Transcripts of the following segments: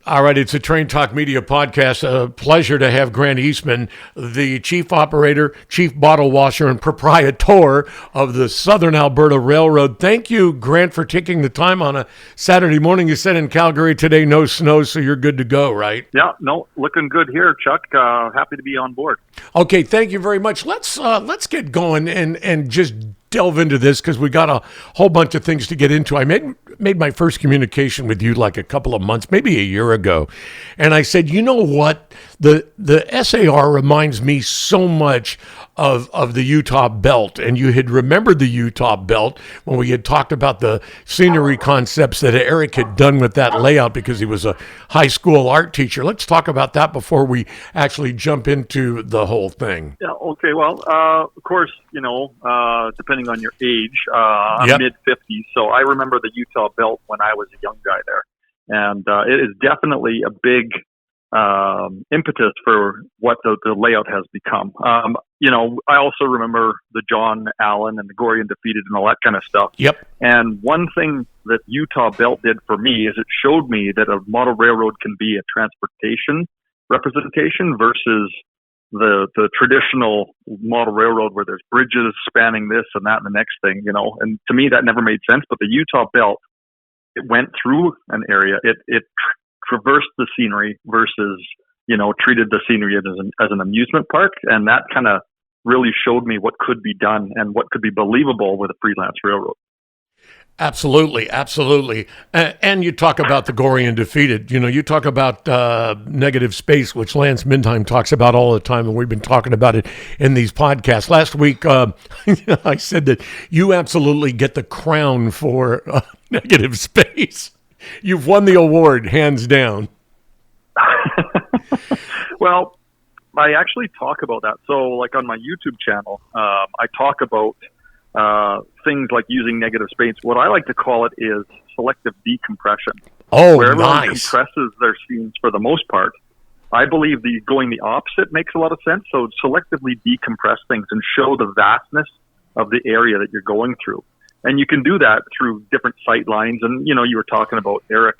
All right, it's a Train Talk Media podcast. A pleasure to have Grant Eastman, the chief operator, chief bottle washer, and proprietor of the Southern Alberta Railroad. Thank you, Grant, for taking the time on a Saturday morning. You said in Calgary today, no snow, so you're good to go, right? Yeah, no, looking good here, Chuck. Happy to be on board. Okay, thank you very much. Let's get going and just delve into this because we got a whole bunch of things to get into. I made my first communication with you like a couple of months, maybe a year ago, and I said, you know what, the SAR reminds me so much of the Utah Belt, and you had remembered the Utah Belt when we had talked about the scenery concepts that Eric had done with that layout because he was a high school art teacher. Let's talk about that before we actually jump into the whole thing. Yeah, okay, well, of course, depending on your age, I'm mid-50s, so I remember the Utah Belt when I was a young guy there, and it is definitely a big impetus for what the layout has become. I also remember the John Allen and the Gory and Defeated and all that kind of stuff. Yep. And one thing that Utah Belt did for me is it showed me that a model railroad can be a transportation representation versus the traditional model railroad where there's bridges spanning this and that and the next thing, And to me, that never made sense. But the Utah Belt, it went through an area. It traversed the scenery versus, treated the scenery as an amusement park. And that kind of really showed me what could be done and what could be believable with a freelance railroad. Absolutely, absolutely. And you talk about the Gory and Defeated. You talk about negative space, which Lance Mindheim talks about all the time, and we've been talking about it in these podcasts. Last week, I said that you absolutely get the crown for negative space. You've won the award, hands down. Well, I actually talk about that. So, like on my YouTube channel, I talk about things like using negative space. What I like to call it is selective decompression. Oh, where everyone nice. compresses their scenes for the most part. I believe going the opposite makes a lot of sense. So selectively decompress things and show the vastness of the area that you're going through. And you can do that through different sight lines. And, you were talking about Eric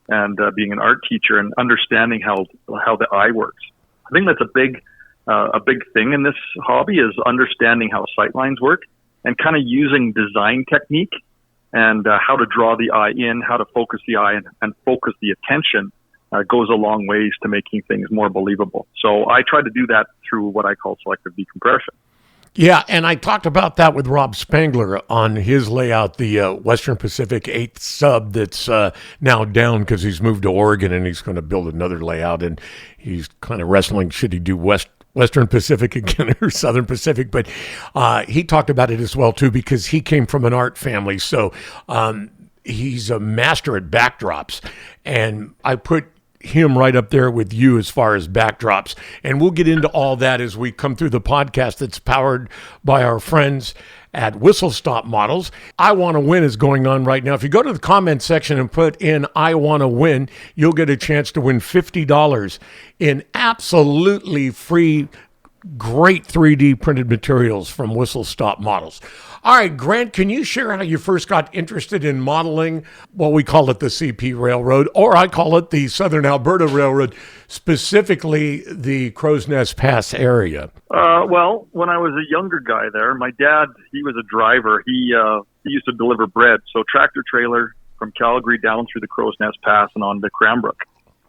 and being an art teacher and understanding how the eye works. I think that's a big thing in this hobby is understanding how sight lines work and kind of using design technique and how to draw the eye in, how to focus the eye and focus the attention goes a long ways to making things more believable. So I try to do that through what I call selective decompression. Yeah, and I talked about that with Rob Spangler on his layout, the Western Pacific 8th sub that's now down because he's moved to Oregon and he's going to build another layout, and he's kind of wrestling, should he do Western Pacific again or Southern Pacific, but he talked about it as well, too, because he came from an art family, so he's a master at backdrops, and I put him right up there with you as far as backdrops. And we'll get into all that as we come through the podcast that's powered by our friends at Whistle Stop Models. I Want to Win is going on right now. If you go to the comment section and put in I Want to Win, you'll get a chance to win $50 in absolutely free, great 3D printed materials from Whistle Stop Models. All right, Grant, can you share how you first got interested in modeling? Well, we call it the CP Railroad, or I call it the Southern Alberta Railroad, specifically the Crowsnest Pass area. Well, when I was a younger guy there, my dad, he was a driver. He used to deliver bread, so tractor trailer from Calgary down through the Crowsnest Pass and on to Cranbrook.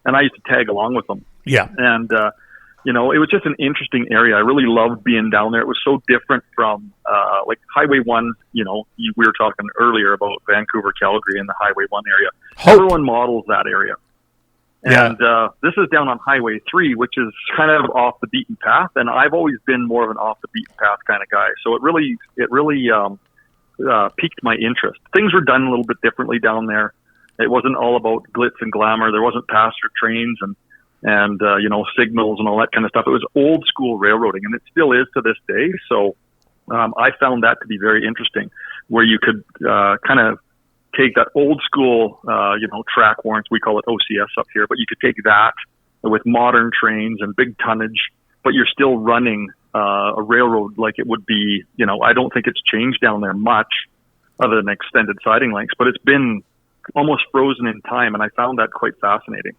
And I used to tag along with him. Yeah. And, it was just an interesting area. I really loved being down there. It was so different from, like Highway 1, we were talking earlier about Vancouver, Calgary, and the Highway 1 area. Everyone models that area. And this is down on Highway 3, which is kind of off the beaten path. And I've always been more of an off the beaten path kind of guy. So it really piqued my interest. Things were done a little bit differently down there. It wasn't all about glitz and glamour. There wasn't passenger trains and signals and all that kind of stuff. It was old school railroading, and it still is to this day. So I found that to be very interesting, where you could kind of take that old school, track warrants. We call it OCS up here, but you could take that with modern trains and big tonnage, but you're still running a railroad like it would be. I don't think it's changed down there much other than extended siding lengths, but it's been almost frozen in time, and I found that quite fascinating.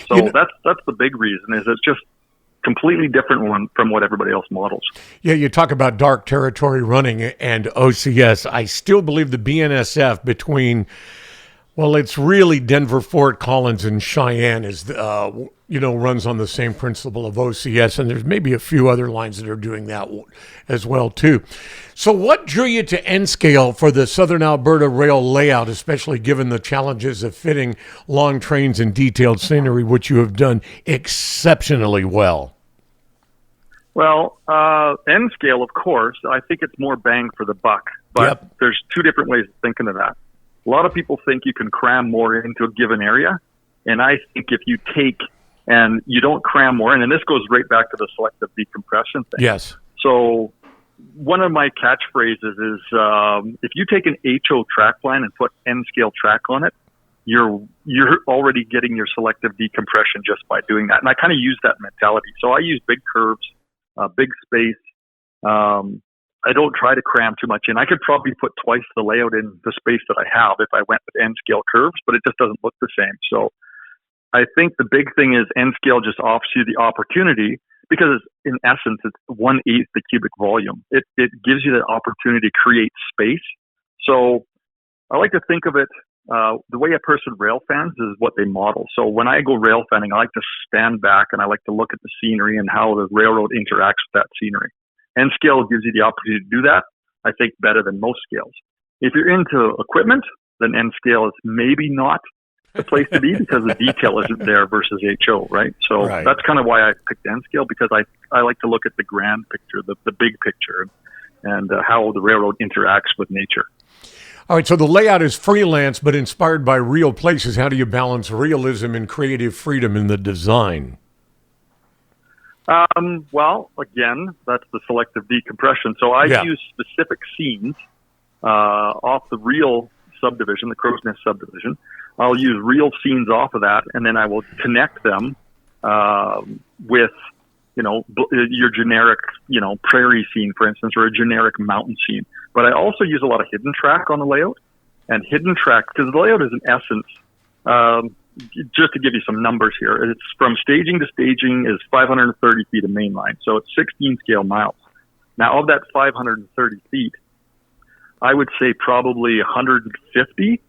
So that's the big reason, is it's just completely different one from what everybody else models. Yeah, you talk about dark territory running and OCS. I still believe the BNSF between, well, it's really Denver, Fort Collins, and Cheyenne is, runs on the same principle of OCS, and there's maybe a few other lines that are doing that as well, too. So what drew you to N-Scale for the Southern Alberta rail layout, especially given the challenges of fitting long trains and detailed scenery, which you have done exceptionally well? Well, N-Scale, of course, I think it's more bang for the buck, but There's two different ways of thinking of that. A lot of people think you can cram more into a given area, and I think if you take and you don't cram more in, and this goes right back to the selective decompression thing. Yes. So one of my catchphrases is if you take an HO track plan and put N-Scale track on it, you're already getting your selective decompression just by doing that. And I kind of use that mentality. So I use big curves, big space. I don't try to cram too much in. I could probably put twice the layout in the space that I have if I went with N-Scale curves, but it just doesn't look the same. So I think the big thing is N-Scale just offers you the opportunity, because in essence, it's 1/8 the cubic volume. It gives you the opportunity to create space. So I like to think of it, the way a person rail fans is what they model. So when I go rail fanning, I like to stand back and I like to look at the scenery and how the railroad interacts with that scenery. N-Scale gives you the opportunity to do that, I think, better than most scales. If you're into equipment, then N-Scale is maybe not the place to be, because the detail isn't there versus HO, right? So That's kind of why I picked N-Scale, because I like to look at the grand picture, the big picture, and how the railroad interacts with nature. All right, so the layout is freelance, but inspired by real places. How do you balance realism and creative freedom in the design? Well, again, that's the selective decompression. So I use specific scenes off the real subdivision, the Crowsnest subdivision. I'll use real scenes off of that, and then I will connect them with, your generic, prairie scene, for instance, or a generic mountain scene. But I also use a lot of hidden track on the layout, and hidden track, because the layout is in essence, just to give you some numbers here, it's from staging to staging is 530 feet of main line. So it's 16 scale miles. Now, of that 530 feet, I would say probably 150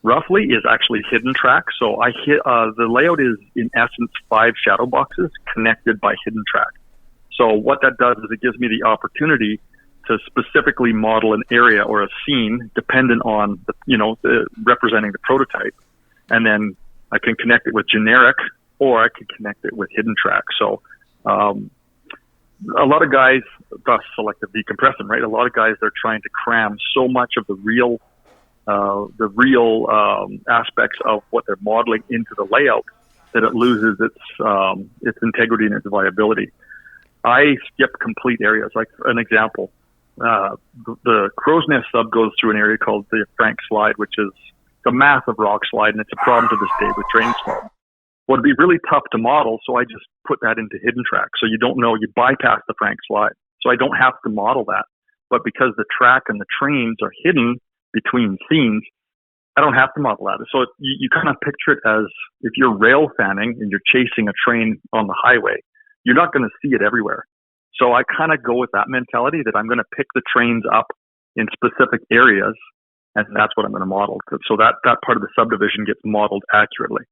roughly is actually hidden track. So the layout is in essence 5 shadow boxes connected by hidden track. So what that does is it gives me the opportunity to specifically model an area or a scene dependent on representing the prototype, and then I can connect it with generic, or I can connect it with hidden track. So a lot of guys, thus selective decompression, right? A lot of guys, they're trying to cram so much of the real aspects of what they're modeling into the layout that it loses its integrity and its viability. I skip complete areas. Like an example, the Crowsnest sub goes through an area called the Frank Slide, which is a massive rock slide, and it's a problem to this day with train slope. Well, it'd be really tough to model, so I just put that into hidden track. So you don't know, you bypass the Frank Slide. So I don't have to model that. But because the track and the trains are hidden between scenes, I don't have to model that. So you kind of picture it as if you're rail fanning and you're chasing a train on the highway, you're not going to see it everywhere. So I kind of go with that mentality that I'm going to pick the trains up in specific areas, and that's what I'm going to model. So that part of the subdivision gets modeled accurately.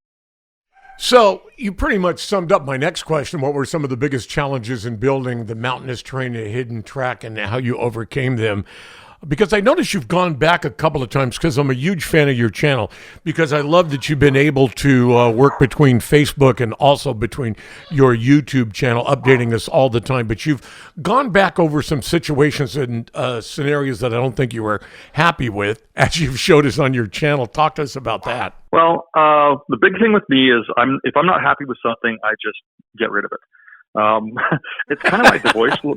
So you pretty much summed up my next question. What were some of the biggest challenges in building the mountainous terrain and hidden track, and how you overcame them? Because I noticed you've gone back a couple of times, because I'm a huge fan of your channel, because I love that you've been able to work between Facebook and also between your YouTube channel, updating us all the time. But you've gone back over some situations and scenarios that I don't think you were happy with, as you've showed us on your channel. Talk to us about that. Well, the big thing with me is if I'm not happy with something, I just get rid of it. It's kind of like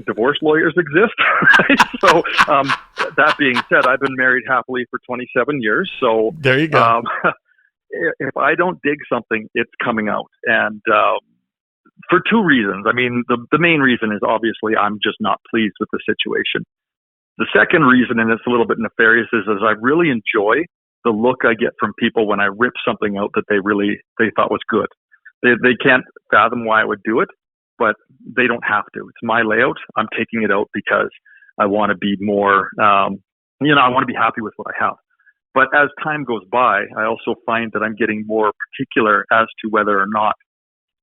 divorce lawyers exist. Right? So, that being said, I've been married happily for 27 years. So there you go. If I don't dig something, it's coming out. And, for two reasons. I mean, the main reason is obviously I'm just not pleased with the situation. The second reason, and it's a little bit nefarious, is I really enjoy the look I get from people when I rip something out that they thought was good. They can't fathom why I would do it, but they don't have to. It's my layout. I'm taking it out because I want to be more, I want to be happy with what I have. But as time goes by, I also find that I'm getting more particular as to whether or not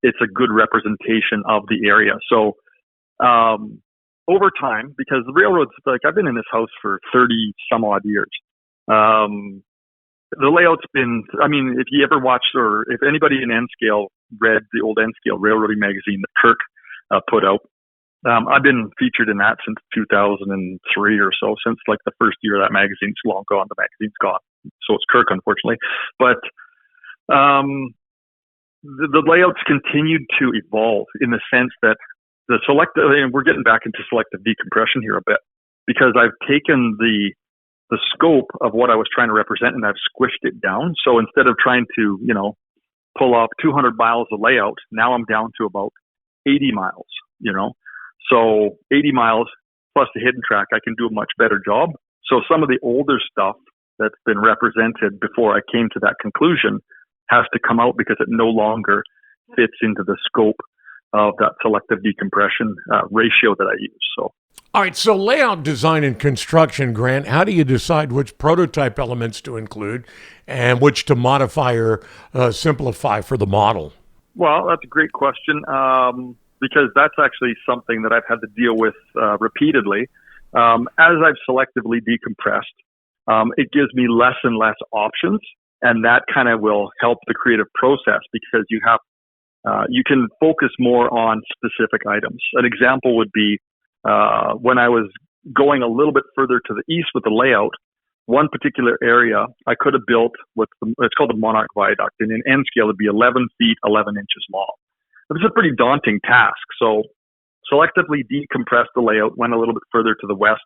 it's a good representation of the area. So over time, because the railroads, like I've been in this house for 30 some odd years, the layout's been, if you ever watched or if anybody in N-Scale read the old N-Scale railroading magazine that Kirk put out, I've been featured in that since 2003 or so, since like the first year of that magazine. It's long gone. The magazine's gone. So it's Kirk, unfortunately. But the layouts continued to evolve in the sense that the selective, and we're getting back into selective decompression here a bit, because I've taken the scope of what I was trying to represent and I've squished it down. So instead of trying to, pull off 200 miles of layout, now I'm down to about 80 miles, So 80 miles plus the hidden track, I can do a much better job. So some of the older stuff that's been represented before I came to that conclusion has to come out because it no longer fits into the scope of that selective decompression ratio that I use. So. All right, so layout design and construction, Grant, how do you decide which prototype elements to include and which to modify or simplify for the model? Well, that's a great question, because that's actually something that I've had to deal with repeatedly. As I've selectively decompressed, it gives me less and less options, and that kind of will help the creative process because you can focus more on specific items. An example would be when I was going a little bit further to the east with the layout, one particular area I could have built it's called the Monarch Viaduct, and in N-Scale it'd be 11 feet, 11 inches long. It was a pretty daunting task. So selectively decompressed the layout, went a little bit further to the west,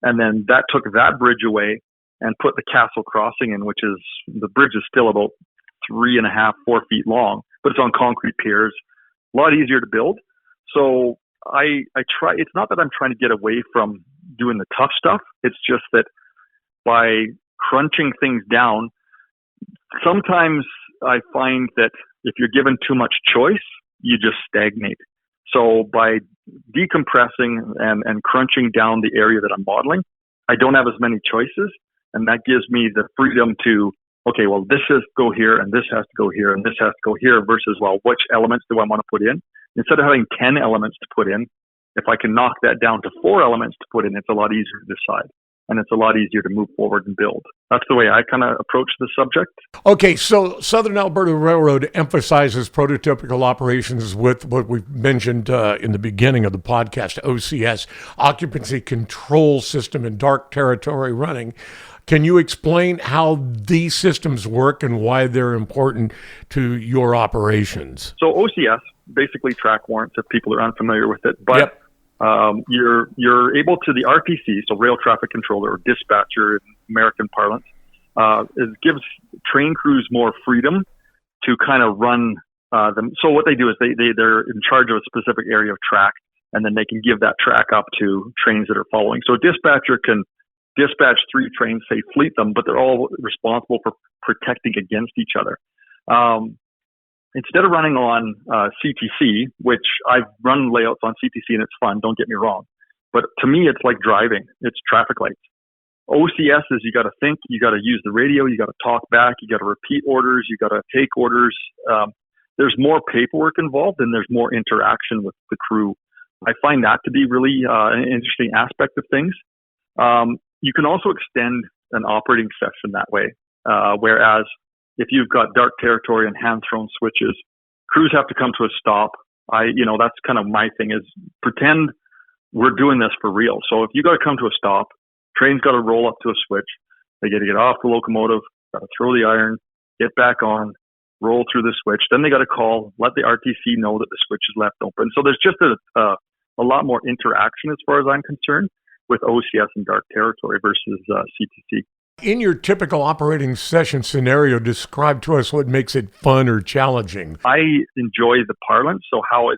and then that took that bridge away and put the Castle Crossing in, which is, the bridge is still about 3.5, 4 feet long, but it's on concrete piers, a lot easier to build. So I try, it's not that I'm trying to get away from doing the tough stuff. It's just that by crunching things down, sometimes I find that if you're given too much choice, you just stagnate. So by decompressing and crunching down the area that I'm modeling, I don't have as many choices. And that gives me the freedom to, okay, well, this has to go here and this has to go here and this has to go here versus, well, which elements do I want to put in? Instead of having 10 elements to put in, if I can knock that down to 4 elements to put in, it's a lot easier to decide. And it's a lot easier to move forward and build. That's the way I kind of approach the subject. Okay, so Southern Alberta Railroad emphasizes prototypical operations with what we've mentioned in the beginning of the podcast, OCS, Occupancy Control System in Dark Territory Running. Can you explain how these systems work and why they're important to your operations? So OCS, basically track warrants, if people are unfamiliar with it. But yep. You're able to, the RTC, so Rail Traffic Controller or dispatcher in American parlance, it gives train crews more freedom to kind of run them. So what they do is they're in charge of a specific area of track, and then they can give that track up to trains that are following. So a dispatcher can dispatch 3 trains, say fleet them, but they're all responsible for protecting against each other. Instead of running on CTC, which I've run layouts on CTC and it's fun, don't get me wrong, but to me it's like driving. It's traffic lights. OCS is you got to think, you got to use the radio, you got to talk back, you got to repeat orders, you got to take orders. There's more paperwork involved and there's more interaction with the crew. I find that to be really an interesting aspect of things. You can also extend an operating session that way, whereas if you've got dark territory and hand-thrown switches, crews have to come to a stop. That's kind of my thing is pretend we're doing this for real. So if you got to come to a stop, train's got to roll up to a switch. They got to get off the locomotive, got to throw the iron, get back on, roll through the switch. Then they got to call, let the RTC know that the switch is left open. So there's just a lot more interaction as far as I'm concerned with OCS and dark territory versus CTC. In your typical operating session scenario, describe to us what makes it fun or challenging. I enjoy the parlance, so how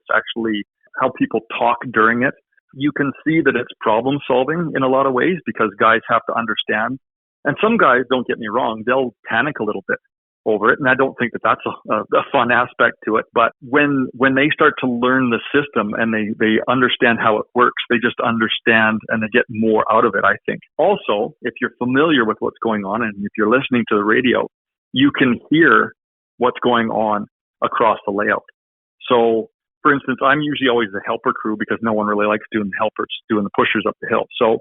people talk during it. You can see that it's problem solving in a lot of ways because guys have to understand And some guys, don't get me wrong, they'll panic a little bit over it. And I don't think that that's a fun aspect to it. But when they start to learn the system and they understand how it works, they just understand and they get more out of it, I think. Also, if you're familiar with what's going on and if you're listening to the radio, you can hear what's going on across the layout. So, for instance, I'm usually always the helper crew because no one really likes doing the helpers, doing the pushers up the hill. So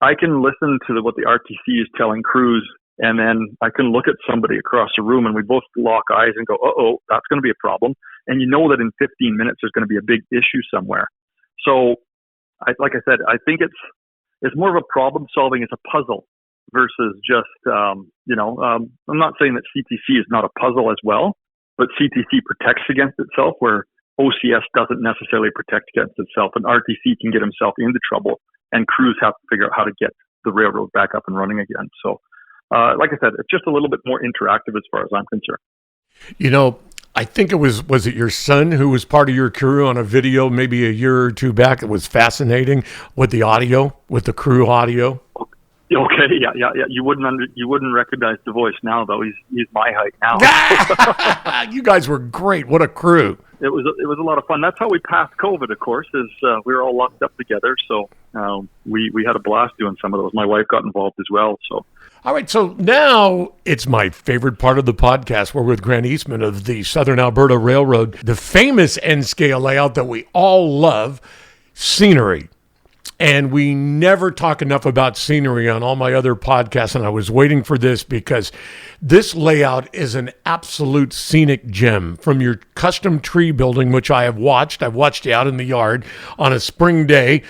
I can listen to what the RTC is telling crews, and then I can look at somebody across the room and we both lock eyes and go, uh-oh, that's going to be a problem. And you know that in 15 minutes there's going to be a big issue somewhere. So, like I said, I think it's more of a problem solving. It's a puzzle versus just, I'm not saying that CTC is not a puzzle as well, but CTC protects against itself where OCS doesn't necessarily protect against itself, and RTC can get himself into trouble, and crews have to figure out how to get the railroad back up and running again. So, like I said, it's just a little bit more interactive as far as I'm concerned. I think it was it your son who was part of your crew on a video maybe a year or two back? It was fascinating with the audio, with the crew audio. Okay, yeah. You wouldn't recognize the voice now, though. He's my height now. You guys were great. What a crew! It was a lot of fun. That's how we passed COVID, of course. Is we were all locked up together, so we had a blast doing some of those. My wife got involved as well. So. All right, so now it's my favorite part of the podcast. We're with Grant Eastman of the Southern Alberta Railroad, the famous N-scale layout that we all love, scenery. And we never talk enough about scenery on all my other podcasts, and I was waiting for this because this layout is an absolute scenic gem. From your custom tree building, which I have watched. I've watched you out in the yard on a spring day,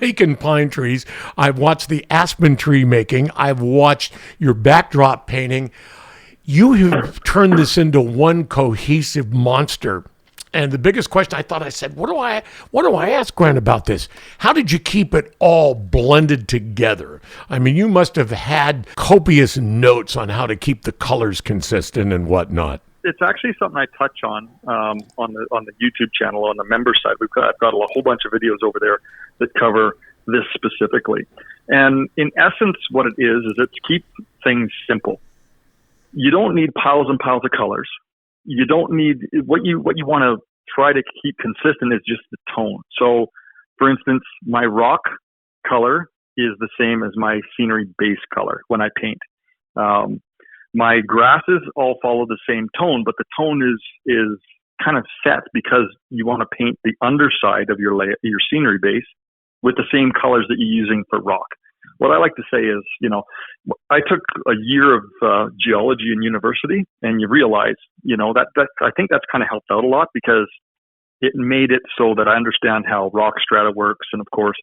making pine trees. I've watched the aspen tree making. I've watched your backdrop painting. You have turned this into one cohesive monster. And the biggest question I said, what do I ask Grant about this? How did you keep it all blended together? I mean, you must have had copious notes on how to keep the colors consistent and whatnot. It's actually something I touch on the YouTube channel on the member side. I've got a whole bunch of videos over there that cover this specifically. And in essence, what it is it's keep things simple. You don't need piles and piles of colors. You don't need what you want to try to keep consistent is just the tone. So, for instance, my rock color is the same as my scenery base color when I paint. My grasses all follow the same tone, but the tone is kind of set because you want to paint the underside of your scenery base with the same colors that you're using for rock. What I like to say is, I took a year of geology in university, and you realize, that I think that's kind of helped out a lot because it made it so that I understand how rock strata works, and of course,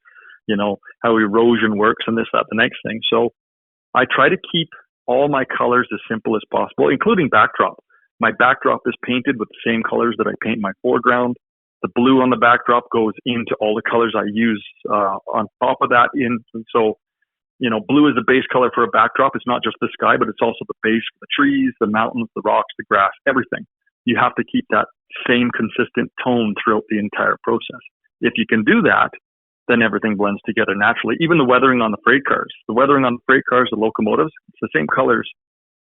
how erosion works, and this, that, the next thing. So I try to keep all my colors as simple as possible, including backdrop. My backdrop is painted with the same colors that I paint my foreground. The blue on the backdrop goes into all the colors I use on top of that. So blue is the base color for a backdrop. It's not just the sky, but it's also the base for the trees, the mountains, the rocks, the grass, everything. You have to keep that same consistent tone throughout the entire process. If you can do that, then everything blends together naturally. Even the weathering on the freight cars. The weathering on the freight cars, the locomotives, it's the same colors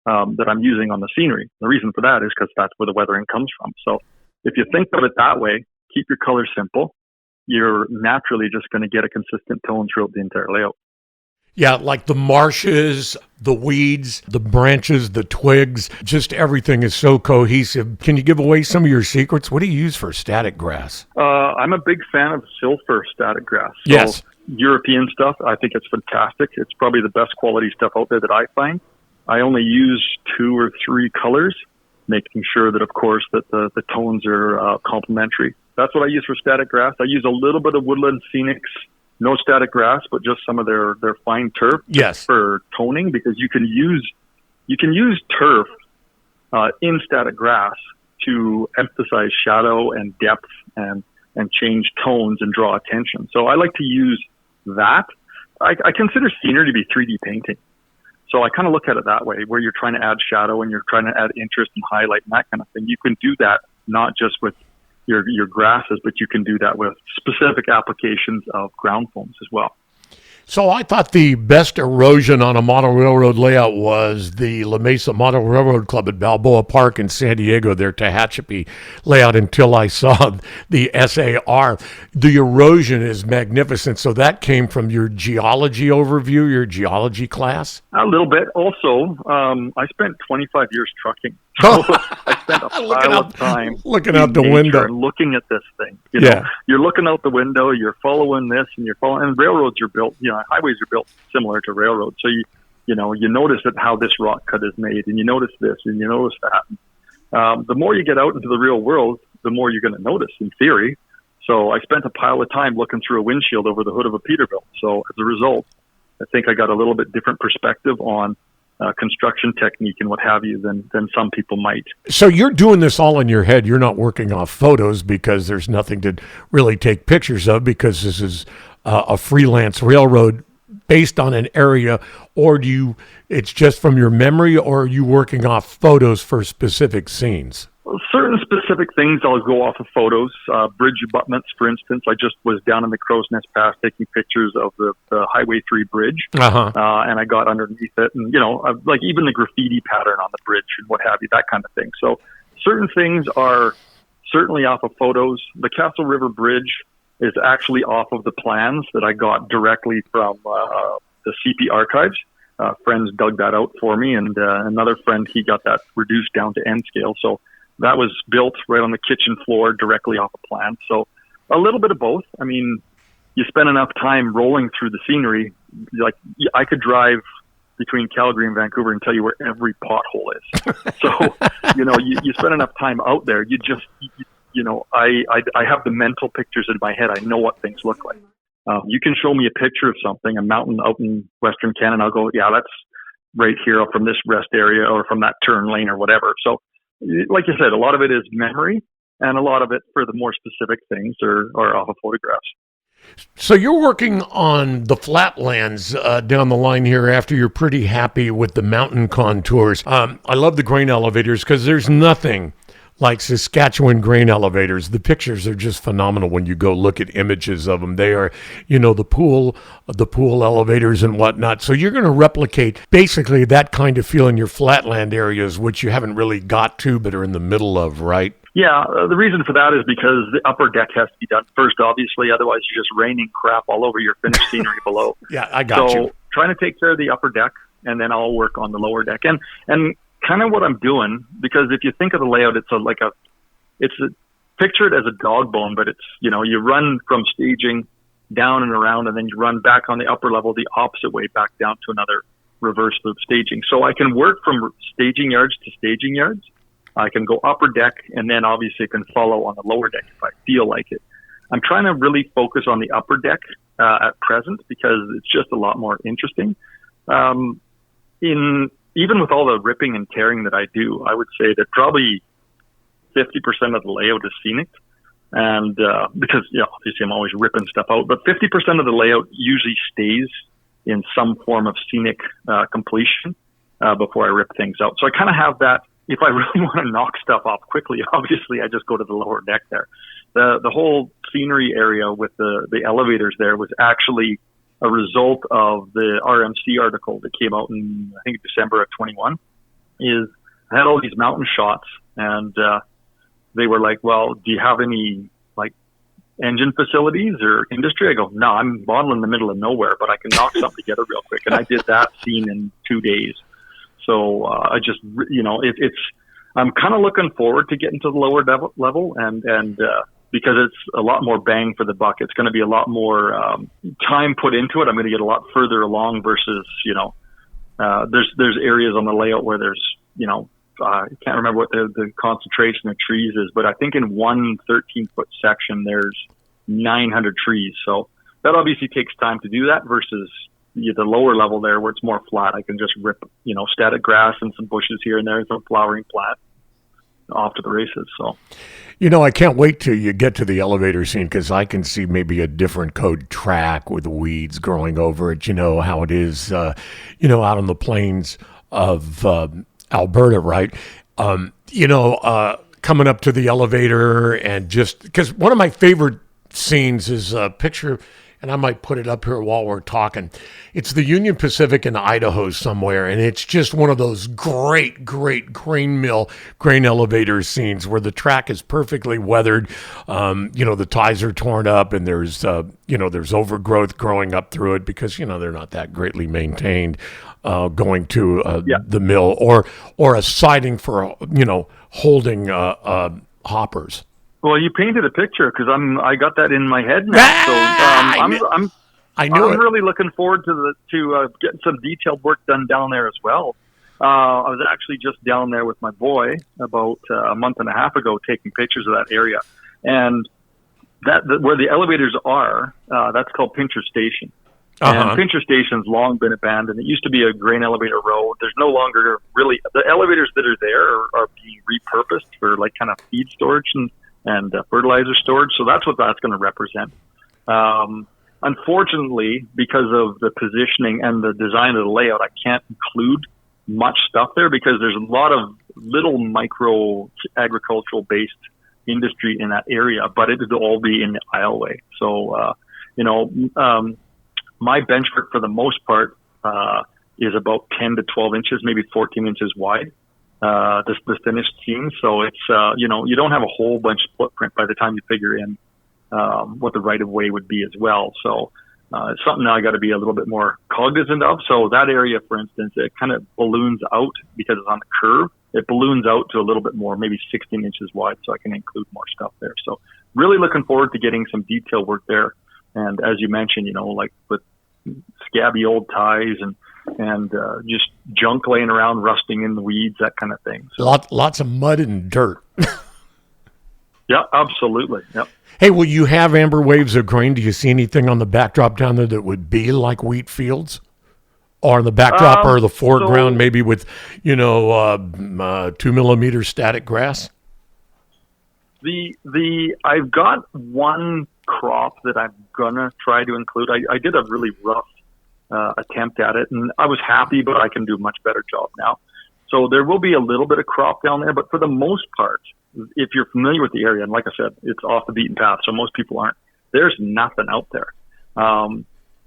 that I'm using on the scenery. The reason for that is because that's where the weathering comes from. So if you think of it that way, keep your colors simple, you're naturally just going to get a consistent tone throughout the entire layout. Yeah, like the marshes, the weeds, the branches, the twigs, just everything is so cohesive. Can you give away some of your secrets? What do you use for static grass? I'm a big fan of silver static grass. So yes. European stuff, I think it's fantastic. It's probably the best quality stuff out there that I find. I only use 2 or 3 colors, making sure that, of course, that the tones are complementary. That's what I use for static grass. I use a little bit of Woodland Scenics. No static grass, but just some of their fine turf for toning, because you can use turf in static grass to emphasize shadow and depth and change tones and draw attention. So I like to use that. I consider scenery to be 3D painting. So I kind of look at it that way, where you're trying to add shadow and you're trying to add interest and highlight and that kind of thing. You can do that not just with your grasses, but you can do that with specific applications of ground foams as well. So I thought the best erosion on a model railroad layout was the La Mesa Model Railroad Club at Balboa Park in San Diego, their Tehachapi layout, until I saw the SAR. The erosion is magnificent. So that came from your geology overview, your geology class? A little bit. Also, I spent 25 years trucking. So I spent a pile of time looking out the window and looking at this thing. You know, you're looking out the window, you're following this, and and railroads are built, highways are built similar to railroads. So you notice that how this rock cut is made, and you notice this, and you notice that. The more you get out into the real world, the more you're going to notice, in theory. So I spent a pile of time looking through a windshield over the hood of a Peterbilt. So as a result, I think I got a little bit different perspective on construction technique and what have you than some people might. So you're doing this all in your head. You're not working off photos because there's nothing to really take pictures of, because this is a freelance railroad based on an area, or it's just from your memory, or are you working off photos for specific scenes? Certain specific things I'll go off of photos. Bridge abutments, for instance. I just was down in the Crowsnest Pass taking pictures of the Highway 3 bridge, and I got underneath it, and like even the graffiti pattern on the bridge and what have you, that kind of thing. So certain things are certainly off of photos. The Castle River Bridge is actually off of the plans that I got directly from the CP archives. Friends dug that out for me, and another friend, he got that reduced down to N scale. So that was built right on the kitchen floor directly off a plan. So a little bit of both. I mean, you spend enough time rolling through the scenery. Like, I could drive between Calgary and Vancouver and tell you where every pothole is. So, you spend enough time out there. You just, I have the mental pictures in my head. I know what things look like. You can show me a picture of something, a mountain out in Western Canada. I'll go, yeah, that's right here from this rest area or from that turn lane or whatever. So, like you said, a lot of it is memory, and a lot of it for the more specific things are off of photographs. So you're working on the flatlands down the line here after you're pretty happy with the mountain contours. I love the grain elevators because there's nothing like Saskatchewan grain elevators. The pictures are just phenomenal when you go look at images of them. They are, the pool elevators and whatnot. So you're going to replicate basically that kind of feel in your flatland areas, which you haven't really got to, but are in the middle of, right? Yeah, the reason for that is because the upper deck has to be done first, obviously. Otherwise, you're just raining crap all over your finished scenery below. Yeah, I got you. So trying to take care of the upper deck, and then I'll work on the lower deck. And kind of what I'm doing, because if you think of the layout, picture it as a dog bone, but it's, you run from staging down and around, and then you run back on the upper level the opposite way back down to another reverse loop staging. So I can work from staging yards to staging yards. I can go upper deck, and then obviously I can follow on the lower deck if I feel like it. I'm trying to really focus on the upper deck at present because it's just a lot more interesting. Even with all the ripping and tearing that I do, I would say that probably 50% of the layout is scenic. And because, obviously I'm always ripping stuff out, but 50% of the layout usually stays in some form of scenic completion before I rip things out. So I kind of have that. If I really want to knock stuff off quickly, obviously I just go to the lower deck there. The whole scenery area with the elevators there was actually a result of the RMC article that came out in, I think, December of 21, is I had all these mountain shots, and they were like, well, do you have any, engine facilities or industry? I go, no, I'm modeling in the middle of nowhere, but I can knock something together real quick. And I did that scene in 2 days. So I just, I'm kind of looking forward to getting to the lower level and because it's a lot more bang for the buck. It's going to be a lot more time put into it. I'm going to get a lot further along versus, there's areas on the layout where there's, I can't remember what the concentration of trees is, but I think in one 13-foot section, there's 900 trees. So that obviously takes time to do that versus the lower level there where it's more flat. I can just rip, static grass and some bushes here and there and some flowering plant off to the races. So, I can't wait till you get to the elevator scene because I can see maybe a different code track with weeds growing over it. You know how it is, out on the plains of Alberta, right? Coming up to the elevator and just because one of my favorite scenes is a picture. and I might put it up here while we're talking. It's the Union Pacific in Idaho somewhere, and it's just one of those great grain elevator scenes where the track is perfectly weathered. The ties are torn up, and there's overgrowth growing up through it because they're not that greatly maintained. Going to the mill or a siding for holding hoppers. Well, you painted a picture because I got that in my head now. I'm really looking forward to getting some detailed work done down there as well. I was actually just down there with my boy about a month and a half ago, taking pictures of that area, and where the elevators are, that's called Pincher Station. And Pincher Station's long been abandoned. It used to be a grain elevator road. There's no longer really the elevators that are there are being repurposed for like kind of feed storage and fertilizer storage. So that's what that's going to represent. Unfortunately, because of the positioning and the design of the layout, I can't include much stuff there because there's a lot of little micro agricultural based industry in that area, but it would all be in the aisleway. So, my benchmark for the most part is about 10 to 12 inches, maybe 14 inches wide, the finished seam. So it's, you don't have a whole bunch of footprint by the time you figure in what the right-of-way would be as well. So it's something I got to be a little bit more cognizant of. So that area, for instance, it kind of balloons out because it's on the curve. It balloons out to a little bit more, maybe 16 inches wide, so I can include more stuff there. So really looking forward to getting some detail work there. And as you mentioned, like with scabby old ties and just junk laying around, rusting in the weeds, that kind of thing. So, lots of mud and dirt. Yeah, absolutely. Yep. Hey, will you have amber waves of grain? Do you see anything on the backdrop down there that would be like wheat fields? Or in the backdrop or the foreground, maybe with, 2 millimeter static grass? I've got one crop that I'm gonna try to include. I did a really rough attempt at it, and I was happy, but I can do a much better job now. So there will be a little bit of crop down there, but for the most part, if you're familiar with the area, and like I said, it's off the beaten path, so most people aren't. There's nothing out there.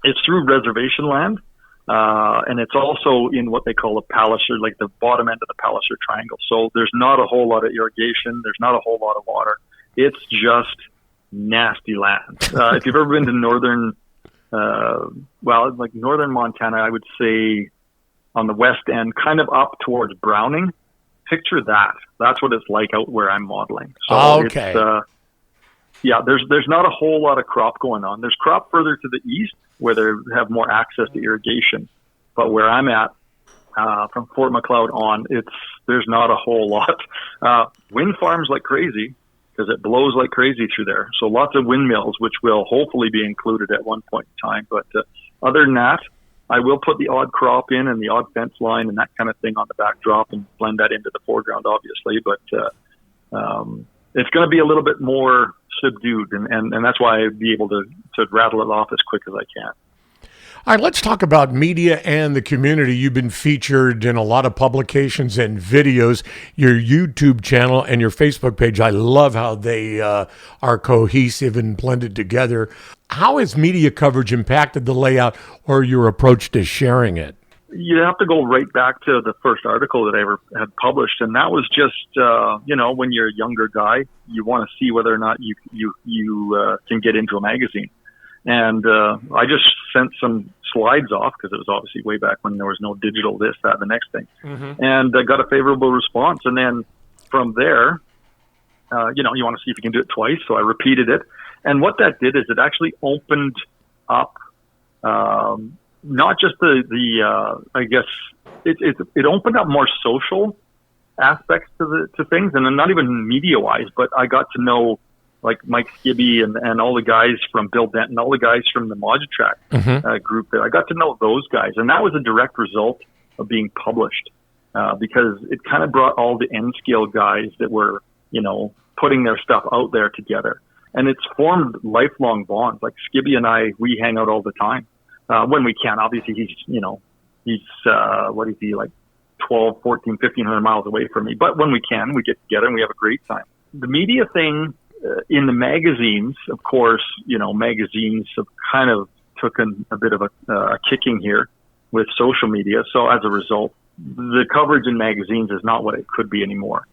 It's through reservation land, and it's also in what they call a Palliser, like the bottom end of the Palliser Triangle. So there's not a whole lot of irrigation. There's not a whole lot of water. It's just nasty land. If you've ever been to northern Montana, I would say on the west end, kind of up towards Browning, picture that. That's what it's like out where I'm modeling. So okay. There's not a whole lot of crop going on. There's crop further to the east where they have more access to irrigation. But where I'm at, from Fort McLeod on, there's not a whole lot. Wind farms like crazy, because it blows like crazy through there. So lots of windmills, which will hopefully be included at one point in time. But other than that, I will put the odd crop in and the odd fence line and that kind of thing on the backdrop and blend that into the foreground, obviously. But it's going to be a little bit more subdued, and that's why I'd be able to rattle it off as quick as I can. All right, let's talk about media and the community. You've been featured in a lot of publications and videos, your YouTube channel and your Facebook page. I love how they are cohesive and blended together. How has media coverage impacted the layout or your approach to sharing it? You have to go right back to the first article that I ever had published, and that was just, when you're a younger guy, you want to see whether or not you can get into a magazine. And I just sent some slides off because it was obviously way back when there was no digital this, that, the next thing. Mm-hmm. And I got a favorable response. And then from there, you want to see if you can do it twice. So I repeated it. And what that did is it actually opened up not just I guess it opened up more social aspects to things, and then not even media wise, but I got to know like Mike Skibby and all the guys from Bill Denton, all the guys from the Modutrack group there. I got to know those guys, and that was a direct result of being published because it kind of brought all the N-scale guys that were, putting their stuff out there together. And it's formed lifelong bonds. Like Skibby and I, we hang out all the time when we can. Obviously, he's what is he, like 12, 14, 1,500 miles away from me. But when we can, we get together and we have a great time. The media thing, in the magazines, of course, magazines have kind of taken a bit of a kicking here with social media. So as a result, the coverage in magazines is not what it could be anymore.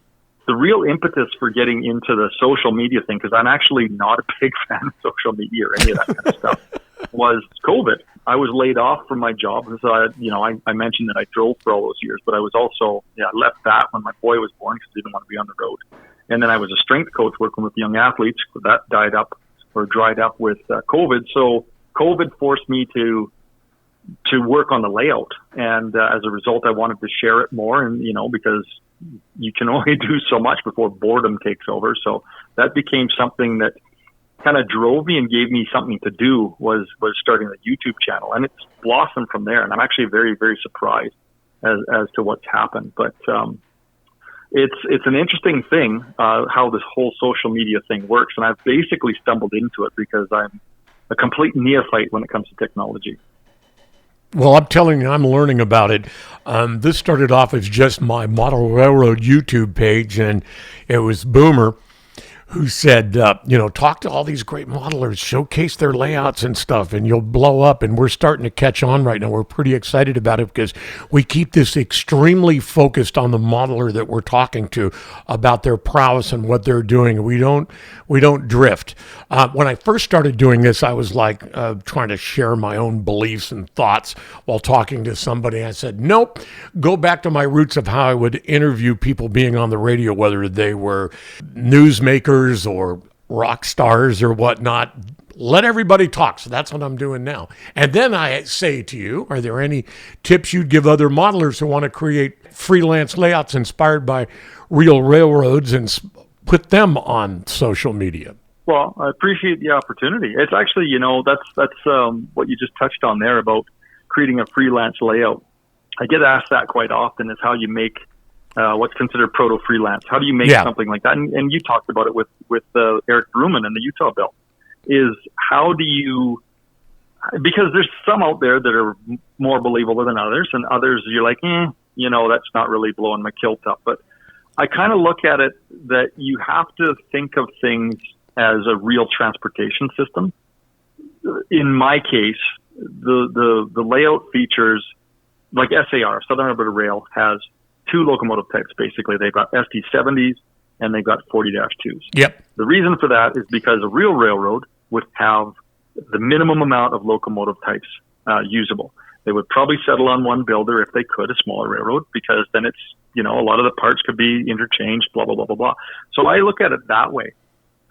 The real impetus for getting into the social media thing, because I'm actually not a big fan of social media or any of that kind of stuff, was COVID. I was laid off from my job because I mentioned that I drove for all those years, but I was also, I left that when my boy was born because I didn't want to be on the road. And then I was a strength coach working with young athletes. That dried up with COVID. So COVID forced me to work on the layout. And as a result, I wanted to share it more, and, because you can only do so much before boredom takes over. So that became something that kind of drove me and gave me something to do, was starting the YouTube channel. And it's blossomed from there. And I'm actually very, very surprised as to what's happened. But it's an interesting thing, how this whole social media thing works. And I've basically stumbled into it because I'm a complete neophyte when it comes to technology. Well, I'm telling you, I'm learning about it. This started off as just my model railroad YouTube page, and it was Boomer who said, talk to all these great modelers, showcase their layouts and stuff, and you'll blow up. And we're starting to catch on right now. We're pretty excited about it because we keep this extremely focused on the modeler that we're talking to about their prowess and what they're doing. We don't drift. When I first started doing this, I was like trying to share my own beliefs and thoughts while talking to somebody. I said, nope, go back to my roots of how I would interview people being on the radio, whether they were newsmakers or rock stars or whatnot. Let everybody talk. So that's what I'm doing now. And then I say to you, are there any tips you'd give other modelers who want to create freelance layouts inspired by real railroads and put them on social media? Well, I appreciate the opportunity. It's actually, that's what you just touched on there about creating a freelance layout. I get asked that quite often, is how you make what's considered proto-freelance. How do you make something like that? And you talked about it with Eric Bruman and the Utah Bill. Is how do you, because there's some out there that are more believable than others, and others you're like, that's not really blowing my kilt up. But I kind of look at it that you have to think of things as a real transportation system. In my case, the layout features, like SAR, Southern Alberta Rail, has two locomotive types, basically. They've got ST70s and they've got 40-2s. Yep. The reason for that is because a real railroad would have the minimum amount of locomotive types usable. They would probably settle on one builder if they could, a smaller railroad, because then it's, a lot of the parts could be interchanged, blah, blah, blah, blah, blah. So I look at it that way.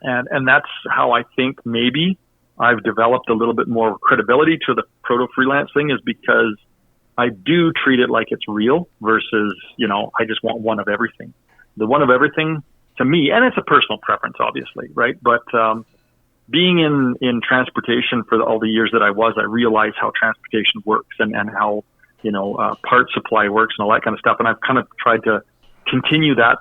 And that's how I think maybe I've developed a little bit more credibility to the proto-freelance thing, is because I do treat it like it's real versus, I just want one of everything. The one of everything, to me, and it's a personal preference, obviously, right? But being in transportation for all the years that I was, I realized how transportation works and how, part supply works and all that kind of stuff. And I've kind of tried to continue that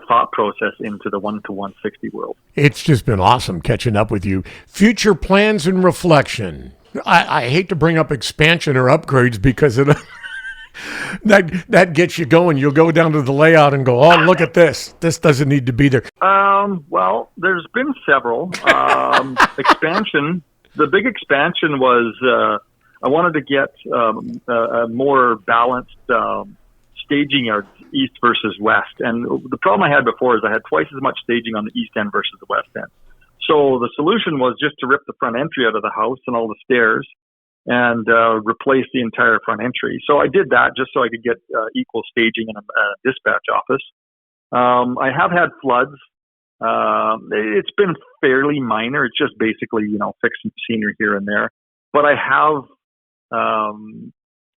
thought process into the 1 to 160 world. It's just been awesome catching up with you. Future plans and reflection. I hate to bring up expansion or upgrades because that gets you going. You'll go down to the layout and go, oh, look at this. This doesn't need to be there. Well, there's been several. Expansion. The big expansion was I wanted to get a more balanced staging yards, east versus west. And the problem I had before is I had twice as much staging on the east end versus the west end. So the solution was just to rip the front entry out of the house and all the stairs and replace the entire front entry. So I did that just so I could get equal staging in a dispatch office. I have had floods. It's been fairly minor. It's just basically, fixing scenery here and there. But I have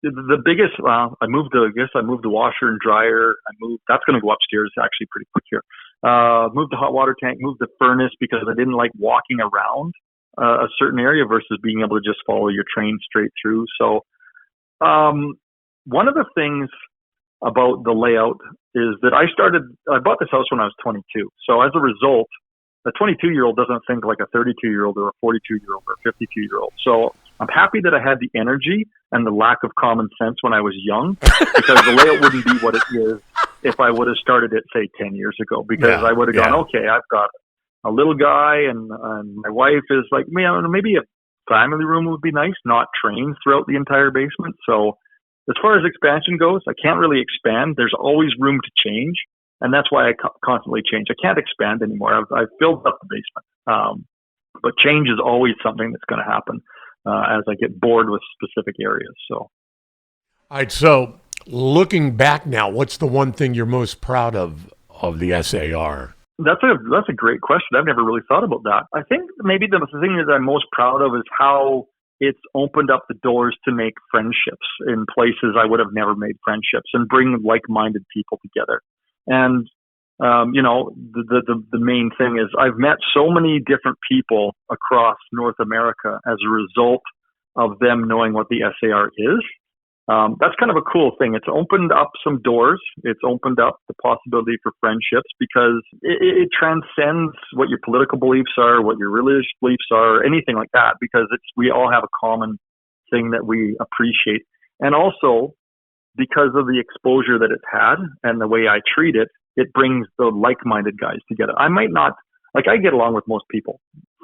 the biggest, I moved the washer and dryer. That's going to go upstairs actually pretty quick here. Moved the hot water tank, moved the furnace because I didn't like walking around a certain area versus being able to just follow your train straight through. So, one of the things about the layout is that I bought this house when I was 22. So as a result, a 22-year-old doesn't think like a 32-year-old or a 42-year-old or a 52-year-old. So I'm happy that I had the energy and the lack of common sense when I was young, because the layout wouldn't be what it is if I would have started it, say, 10 years ago, because I would have gone, okay, I've got a little guy, and my wife is like, maybe a family room would be nice, not trains throughout the entire basement. So as far as expansion goes, I can't really expand. There's always room to change, and that's why I constantly change. I can't expand anymore. I've filled up the basement, but change is always something that's going to happen as I get bored with specific areas. So, All right. So looking back now, what's the one thing you're most proud of the SAR? That's a great question. I've never really thought about that. I think maybe the thing that I'm most proud of is how it's opened up the doors to make friendships in places I would have never made friendships, and bring like-minded people together. And the main thing is I've met so many different people across North America as a result of them knowing what the SAR is. That's kind of a cool thing. It's opened up some doors. It's opened up the possibility for friendships, because it transcends what your political beliefs are, what your religious beliefs are, anything like that, because we all have a common thing that we appreciate. And also, because of the exposure that it's had and the way I treat it, it brings the like-minded guys together. I might not, I get along with most people.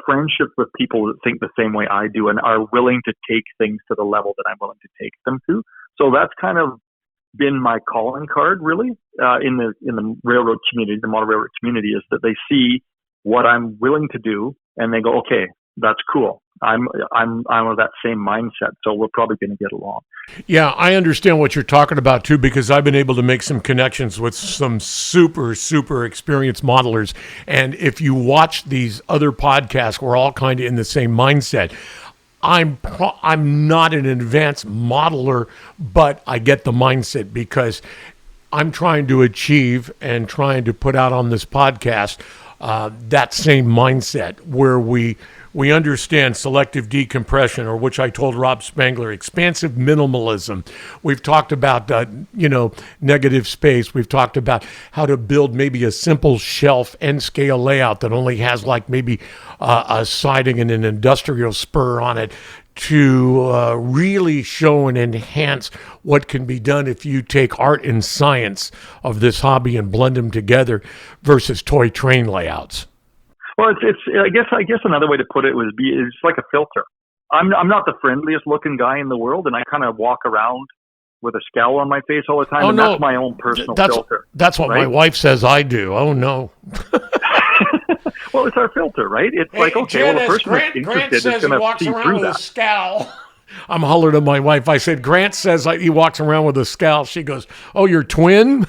Friendships with people that think the same way I do and are willing to take things to the level that I'm willing to take them to. So that's kind of been my calling card, really, in the railroad community, the model railroad community, is that they see what I'm willing to do and they go, okay, that's cool. I'm of that same mindset, so we're probably going to get along. Yeah, I understand what you're talking about too, because I've been able to make some connections with some super, super experienced modelers. And if you watch these other podcasts, we're all kind of in the same mindset. I'm not an advanced modeler, but I get the mindset, because I'm trying to achieve and trying to put out on this podcast that same mindset where we understand selective decompression, or which I told Rob Spangler, expansive minimalism. We've talked about, negative space. We've talked about how to build maybe a simple shelf end scale layout that only has maybe a siding and an industrial spur on it, to really show and enhance what can be done if you take art and science of this hobby and blend them together versus toy train layouts. Well, it's I guess another way to put it would be, it's like a filter. I'm not the friendliest looking guy in the world, and I kind of walk around with a scowl on my face all the time. Oh, and no. That's my own personal filter. That's what right? My wife says I do. Oh no. Well, it's our filter, right? It's the person that's interested is going to see through that. Scowl. I'm hollering at my wife. I said, Grant says he walks around with a scowl. She goes, "Oh, your twin?"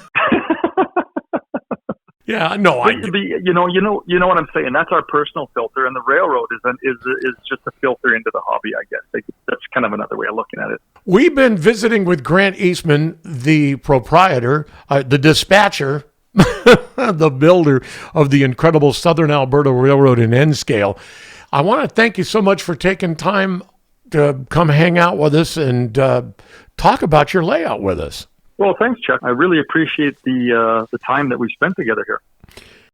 Yeah, no, you know what I'm saying. That's our personal filter, and the railroad is just a filter into the hobby, I guess. That's kind of another way of looking at it. We've been visiting with Grant Eastman, the proprietor, the dispatcher, the builder of the incredible Southern Alberta Railroad in N scale. I want to thank you so much for taking time to come hang out with us and talk about your layout with us. Well, thanks, Chuck. I really appreciate the time that we spent together here.